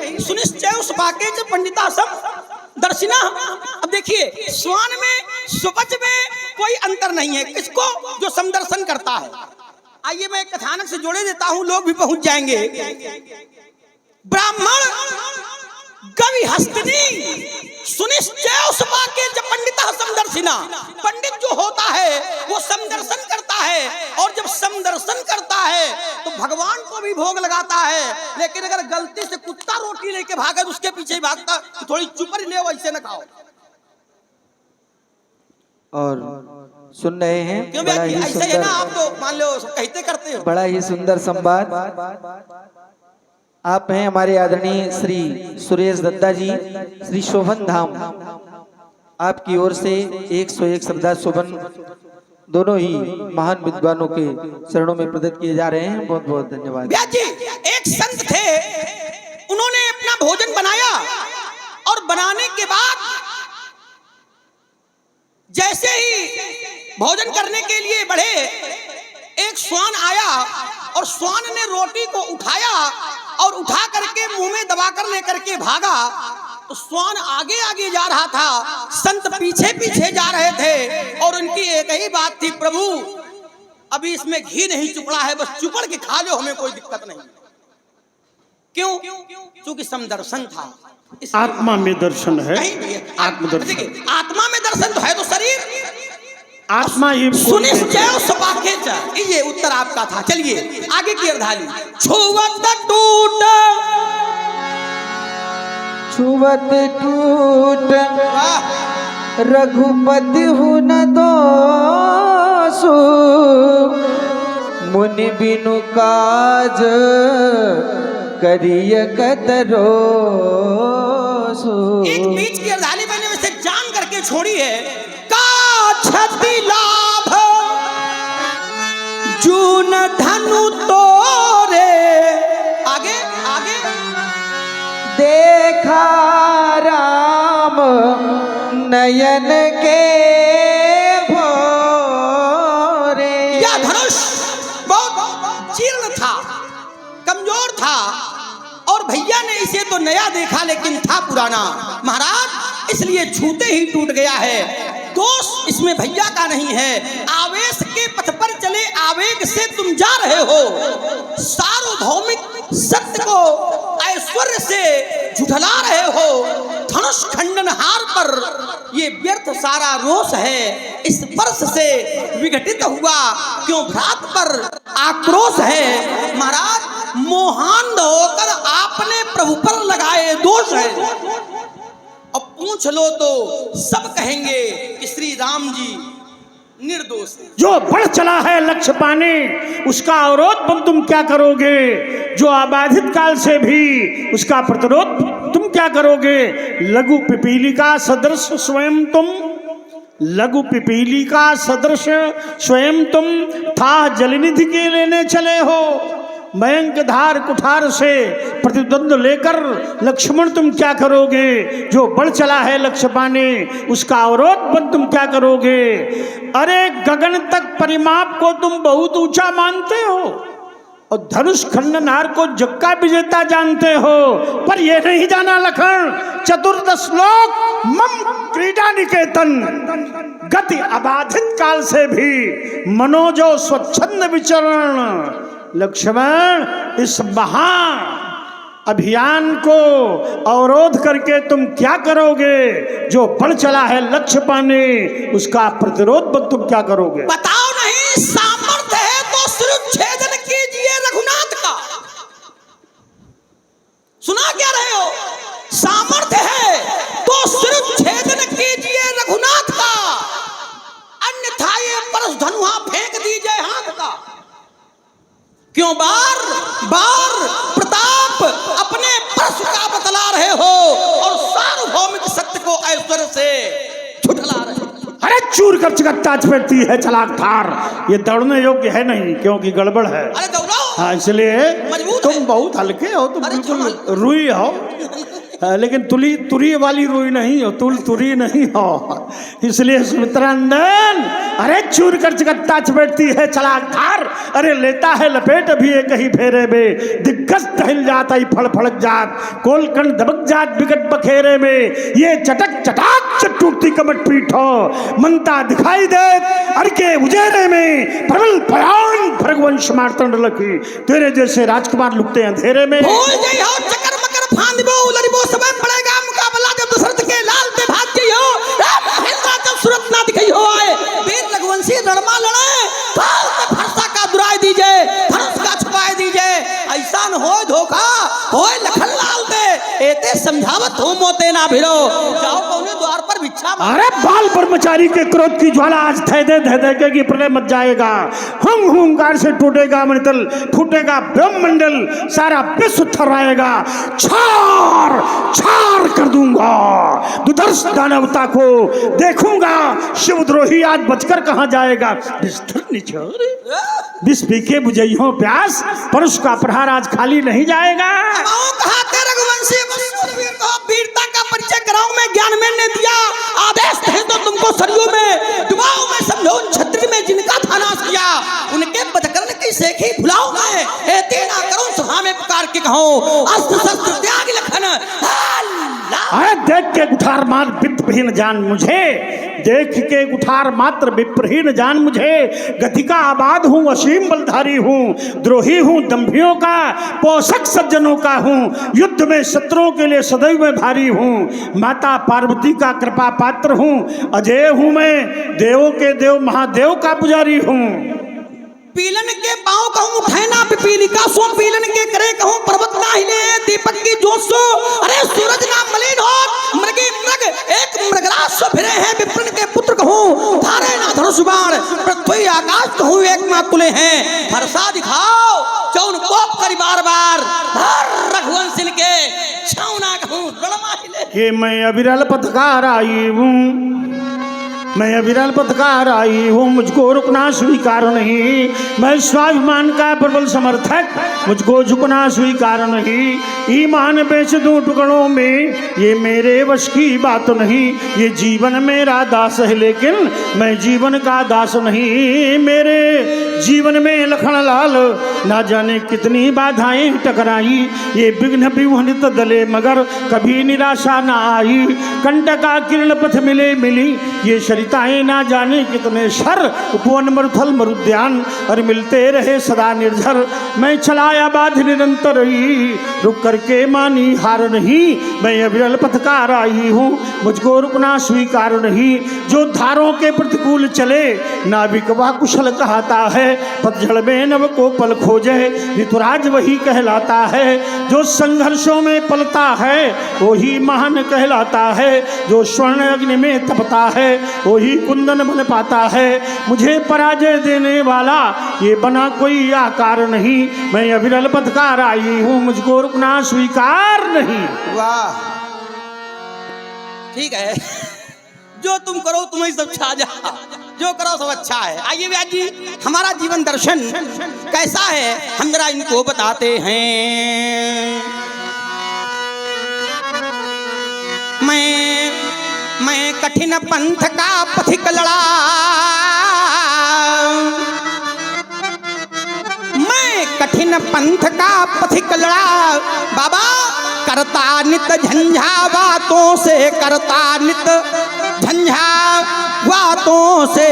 नहीं सुनिश्चय सुपाके च पंडिता सब दर्शिना। अब देखिए स्वान में सुपच में कोई अंतर नहीं है, किसको? जो समदर्शन करता है। आइए मैं कथानक से जोड़े देता हूं, लोग भी पहुंच जाएंगे। ब्राह्मण कवि हस्तिनी सुनिश्चय सुपाके च पंडिता समदर्शिना। पंडित जो होता है वो समदर्शन करता है, और जब समदर्शन करता है तो भगवान को भी भोग लगाता है। लेकिन अगर गलती से कुत्ता रोटी लेके भागे तो उसके पीछे ही भागता, तो थोड़ी चुपर ले, वैसे न खाओ। और सुन रहे हैं क्यों बड़ा ही ऐसे है ना, आप सुंदर, तो मान लो कहते करते हो। बड़ा ही सुंदर संवाद। आप हैं हमारे आदरणीय श्री सुरेश दत्ता जी, श्री शोभन धाम, आपकी ओर से 101 श्रद्धा शोभन दोनों ही महान विद्वानों के चरणों में प्रदत्त किए जा रहे हैं। बहुत बहुत धन्यवाद। व्यास जी एक संत थे, उन्होंने अपना भोजन बनाया और बनाने के बाद जैसे ही भोजन करने के लिए बढ़े, एक श्वान आया और श्वान ने रोटी को उठाया और उठा करके मुंह में दबाकर लेकर के भागा। तो श्वान आगे आगे जा रहा था, संत पीछे पीछे जा रहे थे, और उनकी एक ही बात थी, प्रभु अभी इसमें घी नहीं चुपड़ा है, बस चुपड़ के खा लो, हमें कोई दिक्कत नहीं। क्यों? क्योंकि समदर्शन था, आत्मा में दर्शन है। आत्मदर्शन, आत्मा में दर्शन तो है, तो शरीर आत्मा ही सुनिश्चय सुपाके च, ये उत्तर आपका था। चलिए आगे की अर्धाली। छुवत टूट छुवत टूट रघुपति हूँ न दोषु, मुनि बिनु काज करिय कतरोसु। एक बीच की अर्धाली मैंने वैसे जान करके छोड़ी है। का क्षति लाभ जून धनु तोरे, आगे आगे देखा राम नयन के भोरे। या धनुष बहुत जीर्ण था, कमजोर था, और भैया ने इसे तो नया देखा लेकिन था पुराना महाराज, इसलिए छूते ही टूट गया है। दोष इसमें भैया का नहीं है, आवेश के पथ पर चले आवेग से तुम जा रहे हो, सार्वभौमिक सत्य को ऐश्वर्य से झुठला रहे हो। धनुष खंडन हार पर ये व्यर्थ सारा रोष है, इस वर्ष से विघटित हुआ क्यों भ्रात पर आक्रोश है। महाराज मोहांध होकर आपने प्रभु पर लगाए दोष है। अब पूछ लो तो सब कहेंगे कि श्री राम जी निर्दोष है। जो बढ़ चला है लक्ष्य पाने, उसका अवरोध तुम क्या करोगे? जो अबाधित काल से भी उसका प्रतिरोध तुम क्या करोगे? लघु पिपीलिका सदृश स्वयं तुम, लघु पिपीलिका सदृश स्वयं तुम, था जलनिधि के लेने चले हो। मयंक धार कुठार से प्रतिद्वंद लेकर लक्ष्मण तुम क्या करोगे? जो बढ़ चला है लक्ष्य पाने, उसका अवरोध तुम क्या करोगे? अरे गगन तक परिमाप को तुम बहुत ऊंचा मानते हो और धनुष खंडनहार को जग का विजेता जानते हो, पर यह नहीं जाना लखन चतुर्दश लोक मम क्रीडा निकेतन, गति अबाधित काल से भी मनोजो स्वच्छंद विचरण। लक्ष्मण इस महान अभियान को अवरोध करके तुम क्या करोगे? जो बढ़ चला है लक्ष्य पाने, उसका प्रतिरोध तुम क्या करोगे? बताओ नहीं, सामर्थ्य है तो शिरच्छेदन कीजिए रघुनाथ का। सुना क्या रहे हो? सामर्थ्य है तो शिरच्छेदन कीजिए रघुनाथ का, अन्यथा ये परस धनुहा फेंक दीजिए हाथ का। क्यों बार बार प्रताप अपने परस का बतला रहे हो और सार्वभौमिक सत्य को ऐश्वर्य से झुठला रहे हो? अरे चूर कर चिकत्ता चपेटती है चलाक थार, ये दौड़ने योग्य है नहीं क्योंकि गड़बड़ है। अरे दौड़ो, हाँ इसलिए मजबूत है। तुम बहुत हल्के हो, तुम अरे बिल्कुल चलो। रुई हो, लेकिन तुरी वाली रुई नहीं हो, तुरी नहीं हो, इसलिए सुमित्रानंदन, अरे चूर कर जगत्ता चपेटती है चलाक धार, अरे लेता है लपेट भी एक ही फेरे में, दिग्गज टहल जाता ही फड़ फड़क जात, कोलकंड दबक जात विकट बखेरे में, ये चटक चटाक टूटती कमट पीठ हो, मनता दिखाई दे अर के उजेरे में, प्रबल भयान भरगवंश मारतंड लकी, तेरे जैसे राजकुमार लुकते अंधेरे में। भूल गई हो चक्कर मकर फांदबो उलरिबो समय पड़ेगा मुकाबला जब दशरथ के लाल पे भाग गई हो, महेंद्र जब सूरत ना दिखाई हो आए, वीर रघुवंशी रणमा लड़े, काल पे फरसा का दुराई दीजिए, धनुष का छुपाए दीजिए, ऐसा न होए धोखा होए लखन लाल दे, एते समझावत हो मोते ना भिड़ो, जाओ कौने द्वार पर भिक्षा मांगो। अरे बाल ब्रह्मचारी के क्रोध की ज्वाला आज थे दे के प्रलय मच जाएगा, हुम हुंकार से टूटेगा मणितल, फूटेगा ब्रह्मंडल, सारा विश्व थर्राएगा, छार छार कर दूंगा दुधर्ष दानवता को, देखूंगा शिवद्रोही आज बचकर कहां जाएगा। बिस्तर निछोर विष पीके बुझइयो प्यास, पर उसका प्रहार आज खाली नहीं जाएगा। कहा थे रघुवंशी वीर को वीरता का परिचय कराऊं मैं, ज्ञान मैंने दिया, आदेश है तो तुमको सरयू में डुबाओ मैं, समझो उन छत्री में जिनका था नाश किया, उनके बदकरण की सेखी भुलाऊं मैं, एते ना करूं सभा में पुकार के कहूं अस्त्र शस्त्र त्याग लखन। अरे देख के कुठार मार विप्रहीन जान मुझे, देख के कुठार मात्र विप्रहीन जान मुझे, गति का आबाद हूँ, असीम बलधारी हूँ, द्रोही हूँ दंभियों का, पोषक सज्जनों का हूँ, युद्ध में शत्रुओं के लिए सदैव मैं भारी हूँ, माता पार्वती का कृपा पात्र हूँ, अजय हूँ मैं, देवों के देव महादेव का पुजारी हूँ। पीलन के पांव कहूं उठैना पिपीलिका सो, पीलन के करे कहूं पर्वत ना हिले, दीपक की जोत सो, अरे सूरज ना मलिन हो, मृगी मृग एक मृगराज सो फिरे हैं, विप्रण के पुत्र कहूं धारे ना धनुष बाण, पृथ्वी आकाश कहूं एक मातुले हैं, भरसा दिखाओ चौन कोप करी बार बार, रघुवंश के छावना कहूं रणमा हिले। ये मैं अविरल पथकार आई हूँ, मैं अविरल पथकार आई हूँ, मुझको रुकना स्वीकार नहीं, मैं स्वाभिमान का प्रबल समर्थक, मुझको झुकना स्वीकार नहीं, ईमान बेच दूं टुकड़ों में, ये मेरे वश की बात नहीं, ये जीवन मेरा दास है लेकिन मैं जीवन का दास नहीं, मेरे जीवन में लखन लाल ना जाने कितनी बाधाएं टकराई, ये विघ्न विवहनित दले मगर कभी निराशा ना आई, कंटका किरण पथ मिले मिली, ये सरिताएं ना जाने कितने शर, उपवन मरुथल मरुद्यान और मिलते रहे सदा निर्झर, मैं चलाया बाध निरंतर ही, रुक करके मानी हार नहीं, मैं अविरल पथकार आई हूँ, मुझको रुकना स्वीकार नहीं, जो धारों के प्रतिकूल चले नाविक वह कुशल कहता है, पतझड़ में नव को पल खोजे ऋतुराज वही कहलाता है, जो संघर्षों में पलता है वही महान कहलाता है, जो स्वर्ण अग्नि में तपता है वही कुंदन बन पाता है, मुझे पराजय देने वाला ये बना कोई आकार नहीं, मैं अविरल पथकार आई हूँ, मुझको रुकना स्वीकार नहीं। वाह ठीक है, जो तुम करो तुम्हें सब छा जा, जो करो सब अच्छा है। आइए व्यास जी, हमारा जीवन दर्शन कैसा है हम जरा इनको बताते हैं। मैं कठिन पंथ का पथिक लड़ा, मैं कठिन पंथ का पथिक लड़ा, बाबा करता नित झंझावातों से, करता नित झंझावातों से,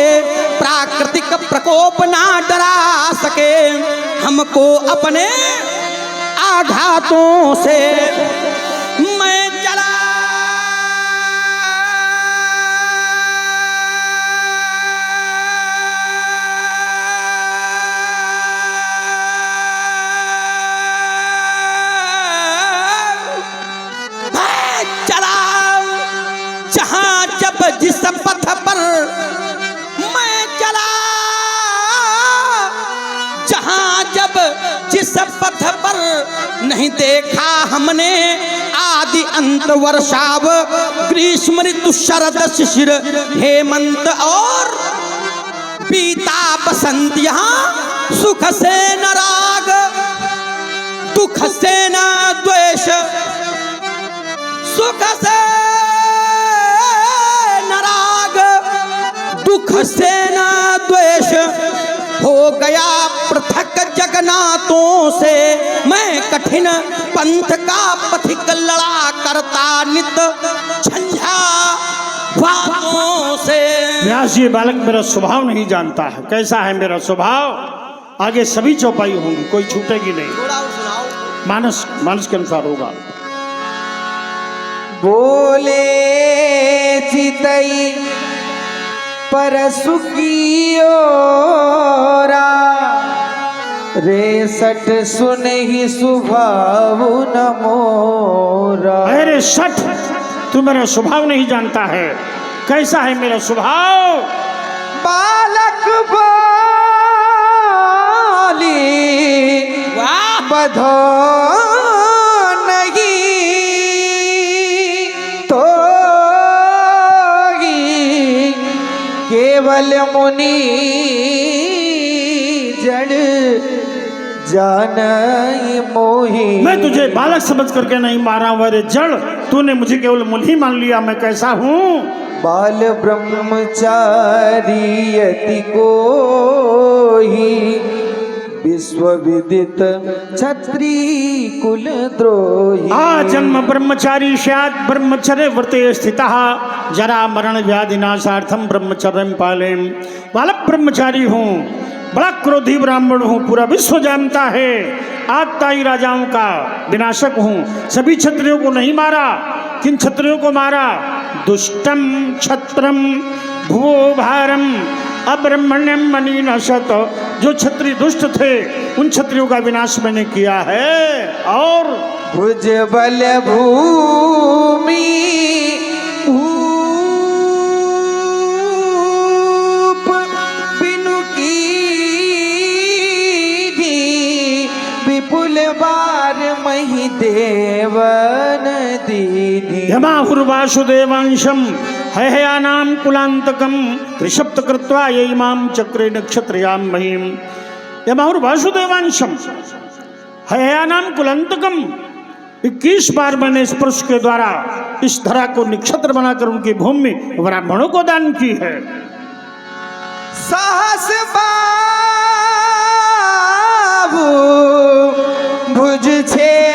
प्राकृतिक प्रकोप ना डरा सके हमको अपने आघातों से, मैं चला जिस पथ पर मैं चला, जहां जब जिस पथ पर नहीं देखा हमने आदि अंत वर्षाव ग्रीष्म ऋतु शरद शिशिर हेमंत और बीता बसंत, यहाँ सुख से न राग दुख से न द्वेष, सुख से सुख से ना द्वेष हो गया पृथक जगन्नाथों से। मैं कठिन पंथ का पथिक लड़ा करता नित झंझा वादों से। व्यास ये बालक मेरा स्वभाव नहीं जानता है, कैसा है मेरा स्वभाव। आगे सभी चौपाई होंगी, कोई छूटेगी नहीं। थोड़ा और सुनाओ। मानस मानस के अनुसार होगा। बोले चितई परसु की ओरा, रेसठ सुन ही स्वभाव न मोरा। अरे सठ, तू मेरा स्वभाव नहीं जानता है, कैसा है मेरा स्वभाव। बालक बोली वाह बधो नहीं तो केवल मुनि जड़ जान मोही। मैं तुझे बालक समझ करके नहीं मारा हूं, अरे जड़, तूने मुझे केवल मुनि मान लिया। मैं कैसा हूँ। बाल ब्रह्मचारी यति को ही विश्व विदित क्षत्रि कुल द्रोही। जन्म ब्रह्मचारी स्यात् ब्रह्मचर्य व्रते स्थितः, जरा मरण व्याधि नाशार्थम ब्रह्मचर्यम पालेम। बालक ब्रह्मचारी हूँ, बड़ा क्रोधी ब्राह्मण हूँ, पूरा विश्व जानता है। आत्ताई राजाओं का विनाशक हूँ। सभी क्षत्रियों को नहीं मारा, किन क्षत्रियों को मारा। दुष्टम क्षत्रम भुवो भारम अब्रह्मण्यम मणि नशत। जो क्षत्रिय दुष्ट थे उन क्षत्रियों का विनाश मैंने किया है। और भुज बल भूमि भूप बिनु कीधी, विपुल बार मही देवन दीदी। यमाहुर्वासुदेवांशम हययानाम कुलांतकम त्रिशप्त कृत्वा यैमाम चक्रे नक्षत्रयाम महीम। यमाहुर्वासुदेवांशम हययानाम कुलांतकम, 21 बार मैंने इस पुरुष के द्वारा इस धरा को नक्षत्र बनाकर उनकी भूमि में ब्राह्मणों को दान की है। सहस बाबू भुज छेदनी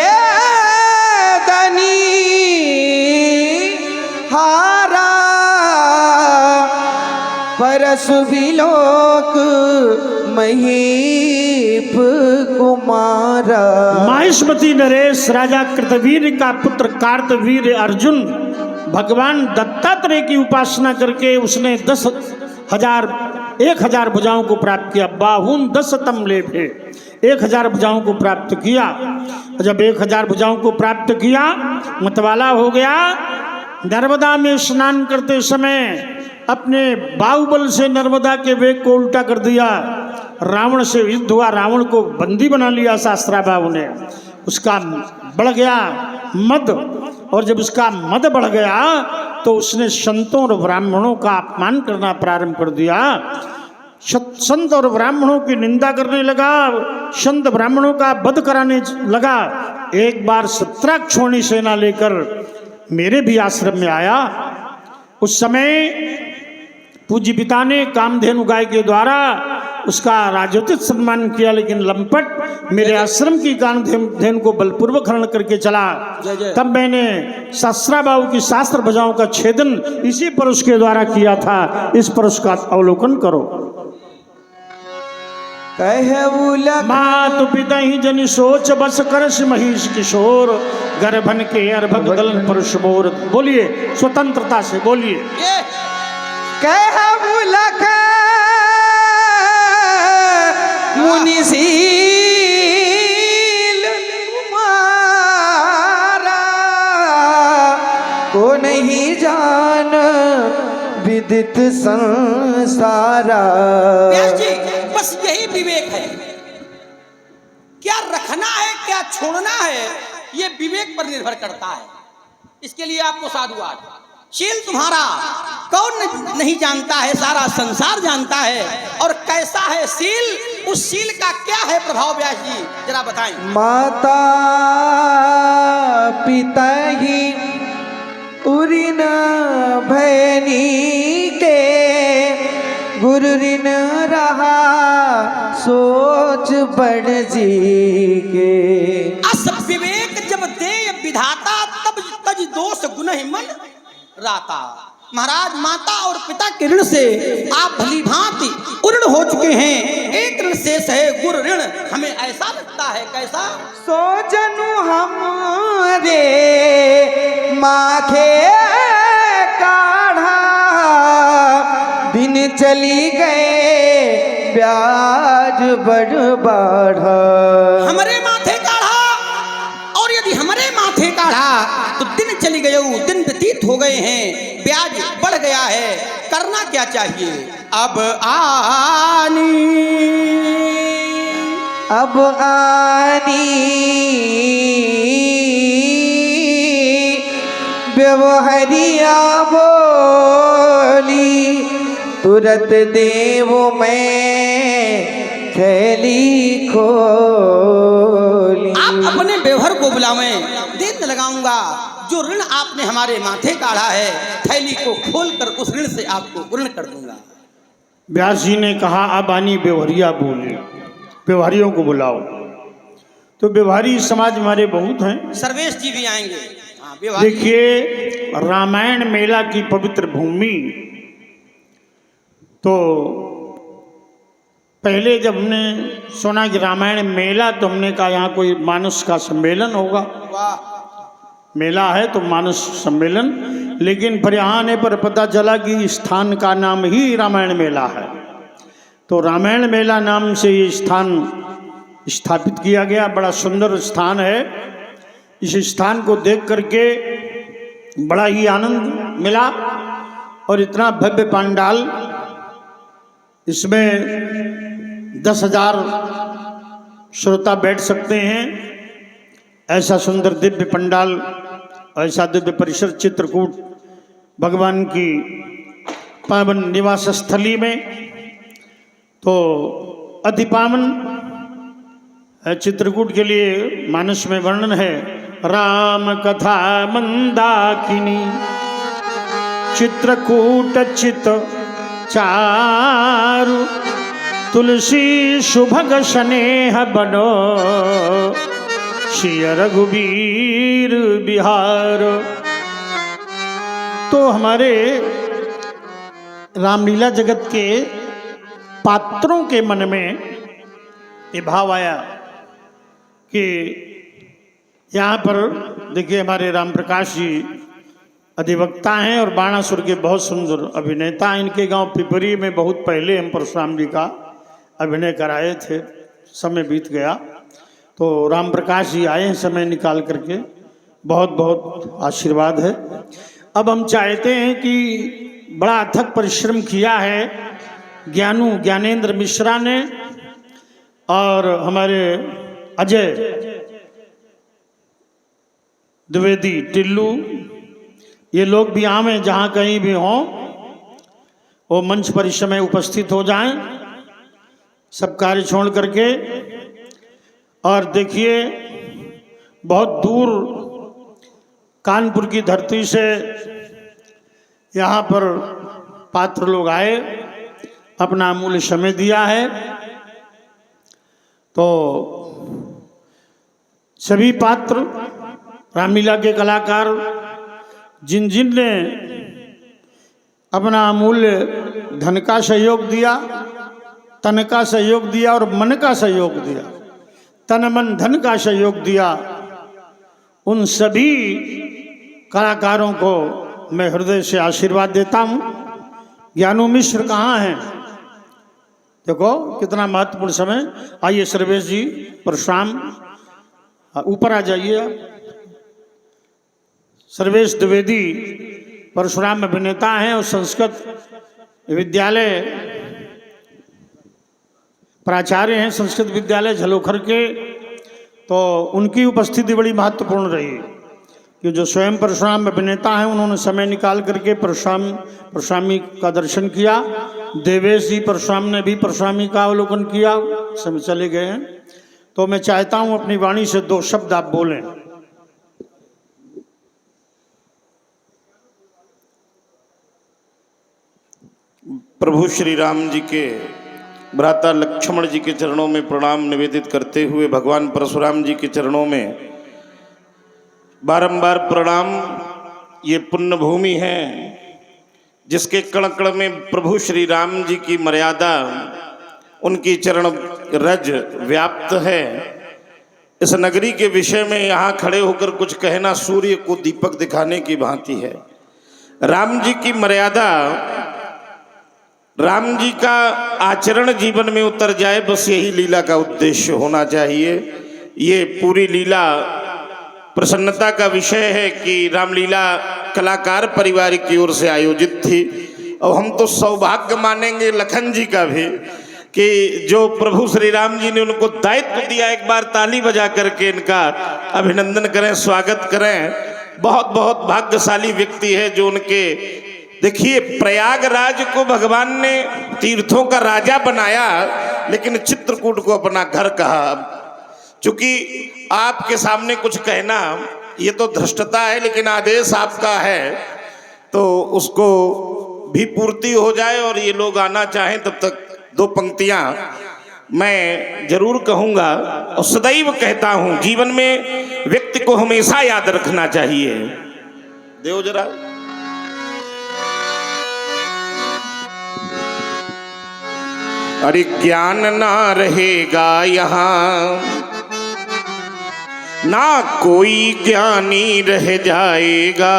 हारा, परसु विलोक महीप कुमारा। माहिष्मती नरेश राजा कृतवीर का पुत्र कार्तवीर अर्जुन भगवान दत्तात्रेय की उपासना करके उसने 10,000 भुजाओं को प्राप्त किया। बाहुन 10 तमले थे, 1000 भुजाओं को प्राप्त किया। जब 1000 भुजाओं को प्राप्त किया, मतवाला हो गया। नर्मदा में स्नान करते समय अपने बाहुबल से नर्मदा के वेग को उल्टा कर दिया। रावण से युद्ध हुआ, रावण को बंदी बना लिया शास्त्राबाहु ने। उसका बढ़ गया मद, और जब उसका मद बढ़ गया तो उसने संतों और ब्राह्मणों का अपमान करना प्रारंभ कर दिया। संत और ब्राह्मणों की निंदा करने लगा, संत ब्राह्मणों का वध कराने लगा। एक बार 17 क्षोणी सेना लेकर मेरे भी आश्रम में आया। उस समय पूज्य पिता ने कामधेनु गाय के द्वारा उसका राजोचित सम्मान किया, लेकिन लंपट मेरे आश्रम की कामधेनु को बलपूर्वक हरण करके चला। तब मैंने सहस्राबाहु की शास्त्र भुजाओं का छेदन इसी पुरुष के द्वारा किया था। इस पुरुष का अवलोकन करो। मातु पिता ही जन सोच बस करस महिष किशोर, गर्भन के अर्भक दलन पुरुष मोर। बोलिए स्वतंत्रता से बोलिए। मुनिशील कुमारा को नहीं जान विदित संसारा। बस यही विवेक है। क्या रखना है क्या छोड़ना है, ये विवेक पर निर्भर करता है। इसके लिए आपको साधुवाद। शील तुम्हारा कौन नहीं जानता है, सारा संसार जानता है। और कैसा है शील, उस शील का क्या है प्रभाव, व्यास जी जरा बताएं। माता पिता ही उरिन भैनी के गुरु ऋण रहा सोच बढ़ जी के। अस विवेक जब दे विधाता तब तज दोष गुनहि मन राता। महाराज माता और पिता के ऋण से आप भली भांति उऋण हो चुके हैं, एक ऋण शेष है गुरु ऋण। हमें ऐसा लगता है कैसा, सो जनु हमारे माथे काढ़ा दिन चली गए ब्याज बढ़ बढ़ा। हमारे माथे काढ़ा, और यदि हमारे माथे काढ़ा तो दिन चली गए, दिन व्यतीत हो गए हैं, ब्याज बढ़ गया है। करना क्या चाहिए, अब आनी व्यवहारिया बोली तुरंत देव में थैली खोली। आप अपने व्यवहार को बुलावें, देर न लगाऊंगा। जो ऋण आपने हमारे माथे काढ़ा है, थैली को खोलकर उस ऋण से आपको ऋण कर दूंगा। व्यास जी ने कहा अब आनी व्यवहारिया बोले, व्यवहारियों को बुलाओ। तो व्यवहारी समाज हमारे बहुत हैं। सर्वेश जी भी आएंगे। हाँ, व्यवहारी। देखिए रामायण मेला की पवित्र भूमि, तो पहले जब हमने सुना कि रामायण मेला तो हमने कहा यहाँ कोई मानस का सम्मेलन होगा, वाह, मेला है तो मानस सम्मेलन। लेकिन फिर यहाँ आने पर पता चला कि स्थान का नाम ही रामायण मेला है। तो रामायण मेला नाम से ये स्थान स्थापित किया गया। बड़ा सुंदर स्थान है। इस स्थान को देख करके बड़ा ही आनंद मिला। और इतना भव्य पंडाल, इसमें 10,000 श्रोता बैठ सकते हैं। ऐसा सुंदर दिव्य पंडाल, ऐसा दिव्य परिसर चित्रकूट भगवान की पावन निवास स्थली में। तो अति पावन चित्रकूट के लिए मानस में वर्णन है, राम कथा मंदाकिनी चित्रकूट चित चारु तुलसी सुभग स्नेह बनो श्री रघुबीर बिहार। तो हमारे रामलीला जगत के पात्रों के मन में ये भाव आया कि यहाँ पर देखिए हमारे राम प्रकाश जी अधिवक्ता हैं और बाणासुर के बहुत सुंदर अभिनेता। इनके गांव पिपरी में बहुत पहले हम परशुराम जी का अभिनय कराए थे, समय बीत गया। तो राम प्रकाश जी आए हैं समय निकाल करके, बहुत बहुत आशीर्वाद है। अब हम चाहते हैं कि बड़ा अथक परिश्रम किया है ज्ञानेंद्र मिश्रा ने और हमारे अजय द्विवेदी टिल्लू, ये लोग भी आवें, जहाँ कहीं भी हों वो मंच पर इस समय उपस्थित हो जाएं, सब कार्य छोड़ करके। और देखिए बहुत दूर कानपुर की धरती से यहाँ पर पात्र लोग आए, अपना अमूल्य समय दिया है। तो सभी पात्र रामलीला के कलाकार जिन जिन ने अपना अमूल्य धन का सहयोग दिया, तन का सहयोग दिया और मन का सहयोग दिया, तन मन धन का सहयोग दिया, उन सभी कलाकारों को मैं हृदय से आशीर्वाद देता हूँ। ज्ञानू मिश्र कहाँ हैं? देखो कितना महत्वपूर्ण समय। आइए सर्वेश जी, परशुराम ऊपर आ जाइए। सर्वेश द्विवेदी परशुराम अभिनेता हैं और संस्कृत विद्यालय प्राचार्य हैं, संस्कृत विद्यालय झलोखर के। तो उनकी उपस्थिति बड़ी महत्वपूर्ण रही कि जो स्वयं परशुराम अभिनेता हैं, उन्होंने समय निकाल करके परशुरामी का दर्शन किया। देवेश जी परशुराम ने भी परशुरामी का अवलोकन किया, समय चले गए हैं। तो मैं चाहता हूँ अपनी वाणी से 2 शब्द आप बोलें। प्रभु श्री राम जी के भ्राता लक्ष्मण जी के चरणों में प्रणाम निवेदित करते हुए भगवान परशुराम जी के चरणों में बारंबार प्रणाम। ये पुण्य भूमि है जिसके कण कण में प्रभु श्री राम जी की मर्यादा, उनकी चरण रज व्याप्त है। इस नगरी के विषय में यहाँ खड़े होकर कुछ कहना सूर्य को दीपक दिखाने की भांति है। राम जी की मर्यादा, राम जी का आचरण जीवन में उतर जाए, बस यही लीला का उद्देश्य होना चाहिए। ये पूरी लीला प्रसन्नता का विषय है कि रामलीला कलाकार परिवार की ओर से आयोजित थी। और हम तो सौभाग्य मानेंगे लखन जी का भी कि जो प्रभु श्री राम जी ने उनको दायित्व दिया। एक बार ताली बजा करके इनका अभिनंदन करें, स्वागत करें। बहुत बहुत भाग्यशाली व्यक्ति है जो उनके, देखिए प्रयागराज को भगवान ने तीर्थों का राजा बनाया, लेकिन चित्रकूट को अपना घर कहा। चूंकि आपके सामने कुछ कहना ये तो धृष्टता है, लेकिन आदेश आपका है तो उसको भी पूर्ति हो जाए और ये लोग आना चाहें तब तक दो पंक्तियां मैं जरूर कहूंगा और सदैव कहता हूं। जीवन में व्यक्ति को हमेशा याद रखना चाहिए। देव जरा अरे ज्ञान ना रहेगा यहाँ, ना कोई ज्ञानी रह जाएगा।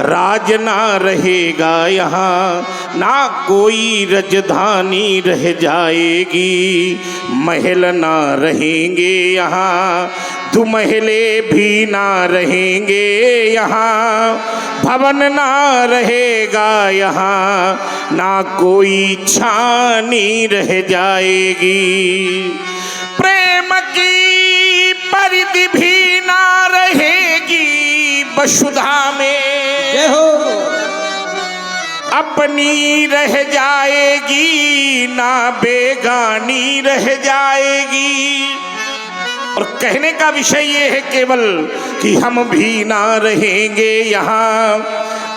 राज ना रहेगा यहाँ, ना कोई राजधानी रह जाएगी। महल ना रहेंगे यहाँ, दुमहले भी ना रहेंगे यहाँ। भवन ना रहेगा यहाँ, ना कोई छानी रह जाएगी। प्रेम की परिधि भी ना रहेगी वसुधा में, जय हो। अपनी रह जाएगी, ना बेगानी रह जाएगी। और कहने का विषय ये है केवल कि हम भी ना रहेंगे यहाँ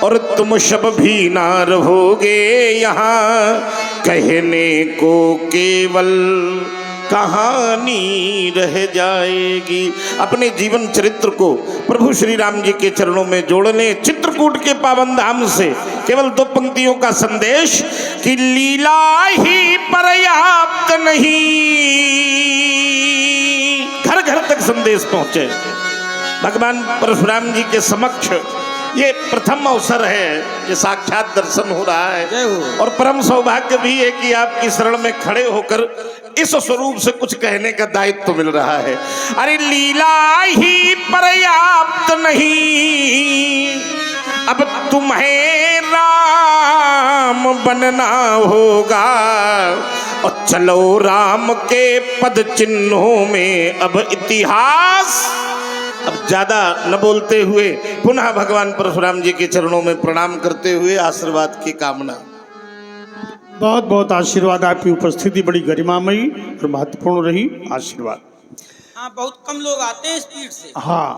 और तुम सब भी ना रहोगे यहाँ। कहने को केवल कहानी रह जाएगी। अपने जीवन चरित्र को प्रभु श्री राम जी के चरणों में जोड़ लें। चित्रकूट के पावन धाम से केवल दो पंक्तियों का संदेश कि लीला ही पर्याप्त नहीं, घर घर तक संदेश पहुंचे। भगवान परशुराम जी के समक्ष ये प्रथम अवसर है, ये साक्षात दर्शन हो रहा है और परम सौभाग्य भी है कि आपकी शरण में खड़े होकर इस स्वरूप से कुछ कहने का दायित्व तो मिल रहा है। अरे लीला ही पर्याप्त नहीं, अब तुम्हें राम बनना होगा। और चलो राम के पद चिन्हों में अब इतिहास। अब ज्यादा न बोलते हुए पुनः भगवान परशुराम जी के चरणों में प्रणाम करते हुए आशीर्वाद की कामना। बहुत बहुत आशीर्वाद। आपकी उपस्थिति बड़ी गरिमामयी और महत्वपूर्ण रही। आशीर्वाद। हाँ, बहुत कम लोग आते हैं स्पीड से। हाँ,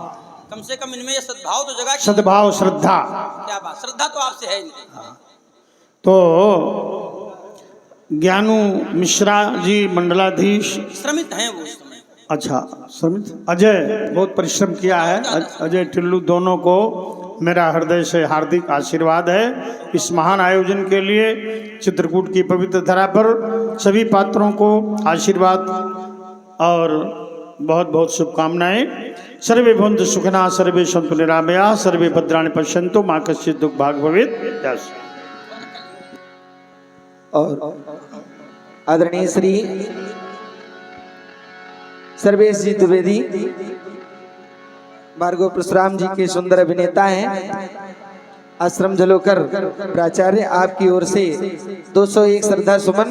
कम से कम इनमें ये सद्भाव तो जगह। सद्भाव श्रद्धा। क्या बात, श्रद्धा तो आपसे है ही नहीं। तो ज्ञानू मिश्रा जी मंडलाधीश श्रमित हैं वो उस समय। अच्छा, श्रमित। अजय बहुत परिश्रम किया है। अजय टिल्लू दोनों को मेरा हृदय से हार्दिक आशीर्वाद है इस महान आयोजन के लिए। चित्रकूट की पवित्र धरा पर सभी पात्रों को आशीर्वाद और बहुत बहुत शुभकामनाएं। सर्वे भवन्तु सुखिनः, सर्वे सन्तु निरामयाः, सर्वे भद्राणि पश्यन्तु, मा कश्चित् दुःखभाग् भवेत्। और आदरणीय श्री सर्वेश जी द्विवेदी भार्गव परशुराम जी के सुंदर अभिनेता हैं। आश्रम जलोकर प्राचार्य, आपकी ओर से 201 श्रद्धा सुमन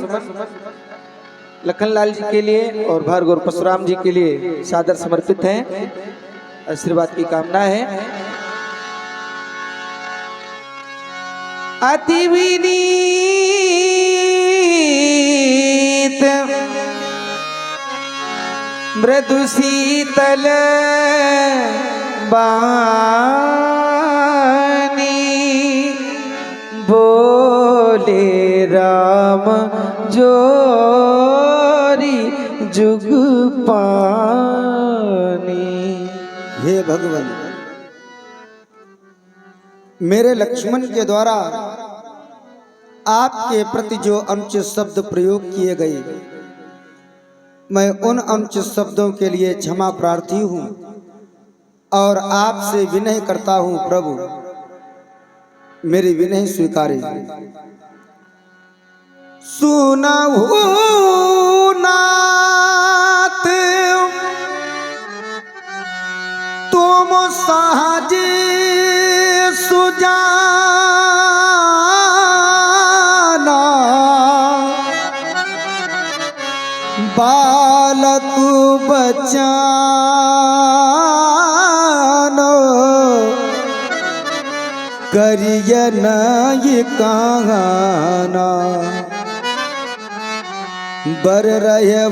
लखनलाल जी के लिए और भार्गव परशुराम जी के लिए सादर समर्पित हैं। आशीर्वाद की कामना है। अति विनीत मृदु शीतल बानी बोले रा काम जोरी जुग पानी। हे भगवान, मेरे लक्ष्मण के द्वारा आपके प्रति जो अनुचित शब्द प्रयोग किए गए, मैं उन अनुचित शब्दों के लिए क्षमा प्रार्थी हूँ और आपसे विनय करता हूँ प्रभु, मेरी विनय स्वीकारे। सुनहु नाथ तुम सहज सुजाना, बालक बचानो करिय नहीं कहना, बर रहे